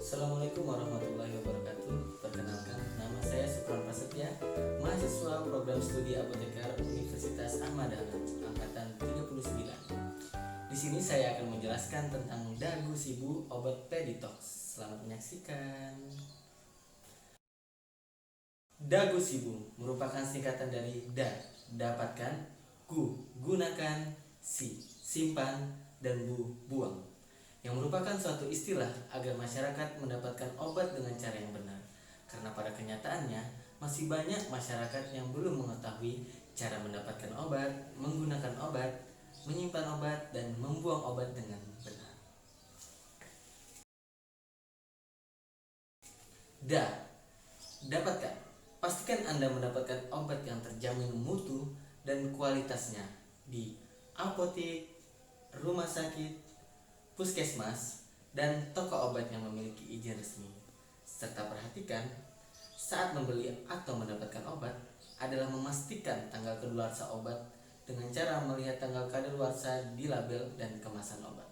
Assalamualaikum warahmatullahi wabarakatuh. Perkenalkan, nama saya Supran Prasetya, mahasiswa program studi apoteker Universitas Ahmad Dahlan, angkatan 39. Di sini saya akan menjelaskan tentang dagu sibu obat Peditox. Selamat menyaksikan. Dagu sibu merupakan singkatan dari dapatkan, gunakan, simpan, dan buang, yang merupakan suatu istilah agar masyarakat mendapatkan obat dengan cara yang benar. Karena pada kenyataannya masih banyak masyarakat yang belum mengetahui cara mendapatkan obat, menggunakan obat, menyimpan obat, dan membuang obat dengan benar. Dapatkan. Pastikan Anda mendapatkan obat yang terjamin mutu dan kualitasnya di apotek, rumah sakit, puskesmas, dan toko obat yang memiliki izin resmi. Serta perhatikan, saat membeli atau mendapatkan obat adalah memastikan tanggal kadaluarsa obat dengan cara melihat tanggal kadaluarsa di label dan kemasan obat.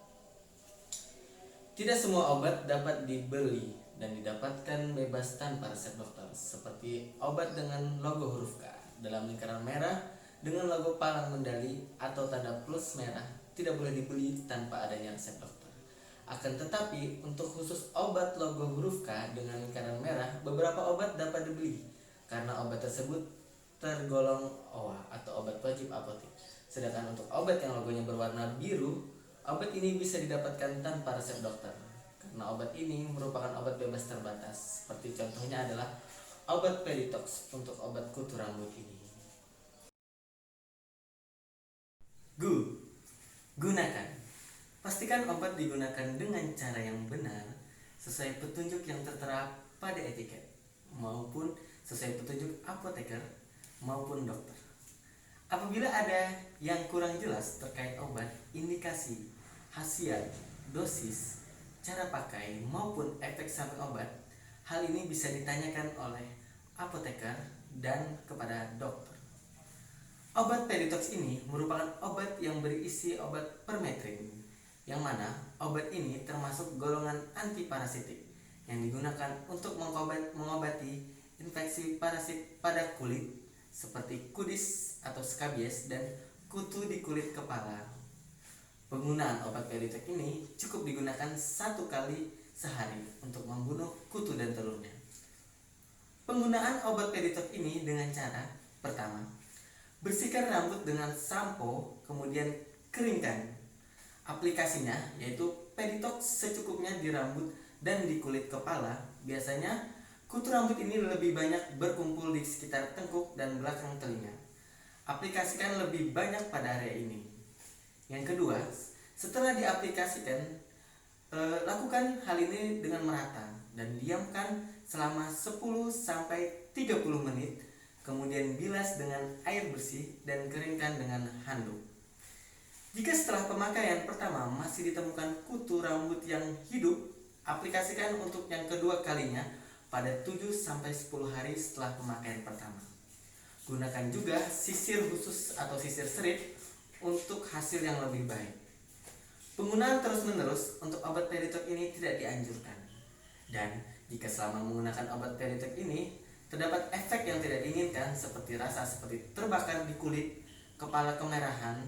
Tidak semua obat dapat dibeli dan didapatkan bebas tanpa resep dokter, seperti obat dengan logo huruf K dalam lingkaran merah dengan logo palang medali atau tanda plus merah tidak boleh dibeli tanpa adanya resep dokter. Akan tetapi, untuk khusus obat logo huruf K dengan lingkaran merah, beberapa obat dapat dibeli karena obat tersebut tergolong OA atau obat wajib apotek. Sedangkan untuk obat yang logonya berwarna biru, obat ini bisa didapatkan tanpa resep dokter karena obat ini merupakan obat bebas terbatas. Seperti contohnya adalah obat Peditox untuk obat kutu rambut ini. Gunakan. Pastikan obat digunakan dengan cara yang benar sesuai petunjuk yang tertera pada etiket maupun sesuai petunjuk apoteker maupun dokter. Apabila ada yang kurang jelas terkait obat, indikasi, khasiat, dosis, cara pakai maupun efek samping obat, hal ini bisa ditanyakan oleh apoteker dan kepada dokter. Obat Peditox ini merupakan obat yang berisi obat permetrin, yang mana obat ini termasuk golongan antiparasitik yang digunakan untuk mengobati infeksi parasit pada kulit seperti kudis atau skabies dan kutu di kulit kepala. Penggunaan obat Peditox ini cukup digunakan 1 kali sehari untuk membunuh kutu dan telurnya. Penggunaan obat Peditox ini dengan cara pertama, bersihkan rambut dengan sampo, kemudian keringkan. Aplikasinya yaitu Peditox secukupnya di rambut dan di kulit kepala. Biasanya kutu rambut ini lebih banyak berkumpul di sekitar tengkuk dan belakang telinga. Aplikasikan lebih banyak pada area ini. Yang kedua, setelah diaplikasikan, lakukan hal ini dengan merata dan diamkan selama 10-30 menit. Kemudian bilas dengan air bersih dan keringkan dengan handuk. Jika setelah pemakaian pertama masih ditemukan kutu rambut yang hidup, aplikasikan untuk yang kedua kalinya pada 7-10 hari setelah pemakaian pertama. Gunakan juga sisir khusus atau sisir serif untuk hasil yang lebih baik. Penggunaan terus-menerus untuk obat Peditox ini tidak dianjurkan. Dan jika selama menggunakan obat Peditox ini terdapat efek yang tidak diinginkan seperti rasa seperti terbakar di kulit, kepala kemerahan,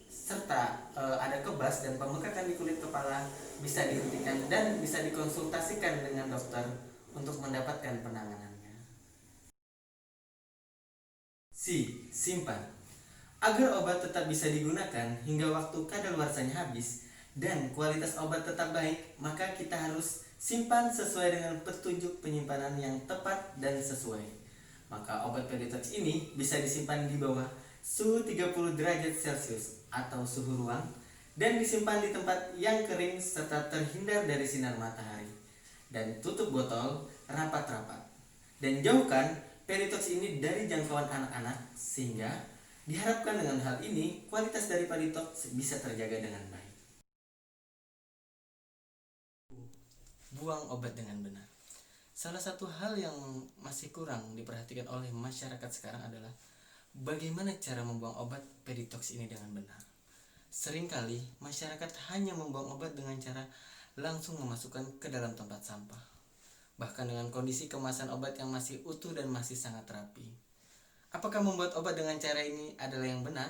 serta ada kebas dan pembekakan di kulit kepala, bisa dihentikan dan bisa dikonsultasikan dengan dokter untuk mendapatkan penanganannya. Simpan. Agar obat tetap bisa digunakan hingga waktu kadaluarsanya habis dan kualitas obat tetap baik, maka kita harus simpan sesuai dengan petunjuk penyimpanan yang tepat dan sesuai. Maka obat Peditox ini bisa disimpan di bawah suhu 30 derajat Celcius atau suhu ruang dan disimpan di tempat yang kering serta terhindar dari sinar matahari. Dan tutup botol rapat-rapat. Dan jauhkan Peditox ini dari jangkauan anak-anak sehingga diharapkan dengan hal ini kualitas dari Peditox bisa terjaga dengan baik. Buang obat dengan benar. Salah satu hal yang masih kurang diperhatikan oleh masyarakat sekarang adalah bagaimana cara membuang obat Peditox ini dengan benar. Seringkali masyarakat hanya membuang obat dengan cara langsung memasukkan ke dalam tempat sampah, bahkan dengan kondisi kemasan obat yang masih utuh dan masih sangat rapi. Apakah membuat obat dengan cara ini adalah yang benar?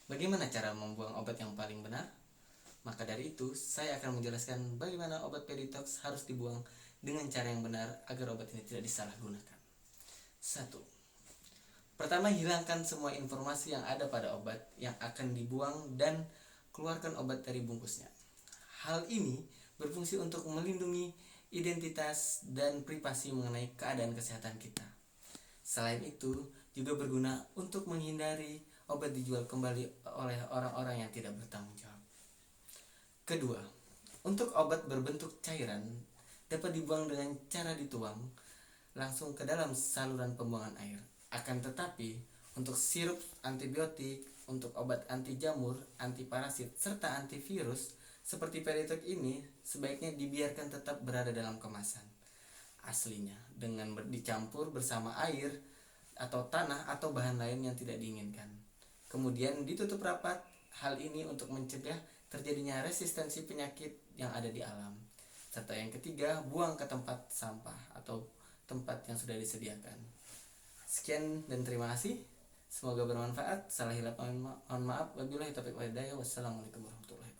Bagaimana cara membuang obat yang paling benar? Maka dari itu, saya akan menjelaskan bagaimana obat Peditox harus dibuang dengan cara yang benar agar obat ini tidak disalahgunakan. 1. Pertama, hilangkan semua informasi yang ada pada obat yang akan dibuang dan keluarkan obat dari bungkusnya. Hal ini berfungsi untuk melindungi identitas dan privasi mengenai keadaan kesehatan kita. Selain itu, juga berguna untuk menghindari obat dijual kembali oleh orang-orang yang tidak bertanggung jawab. Kedua, untuk obat berbentuk cairan dapat dibuang dengan cara dituang langsung ke dalam saluran pembuangan air. Akan tetapi, untuk sirup antibiotik, untuk obat anti jamur, anti parasit, serta antivirus seperti Peditox ini sebaiknya dibiarkan tetap berada dalam kemasan aslinya dengan dicampur bersama air atau tanah atau bahan lain yang tidak diinginkan. Kemudian ditutup rapat. Hal ini untuk mencegah terjadinya resistensi penyakit yang ada di alam. Serta yang ketiga, buang ke tempat sampah atau tempat yang sudah disediakan. Sekian dan terima kasih. Semoga bermanfaat. Salah hilaf mohon maaf. Wabillahi taufiq wal hidayah. Wassalamualaikum warahmatullahi wabarakatuh.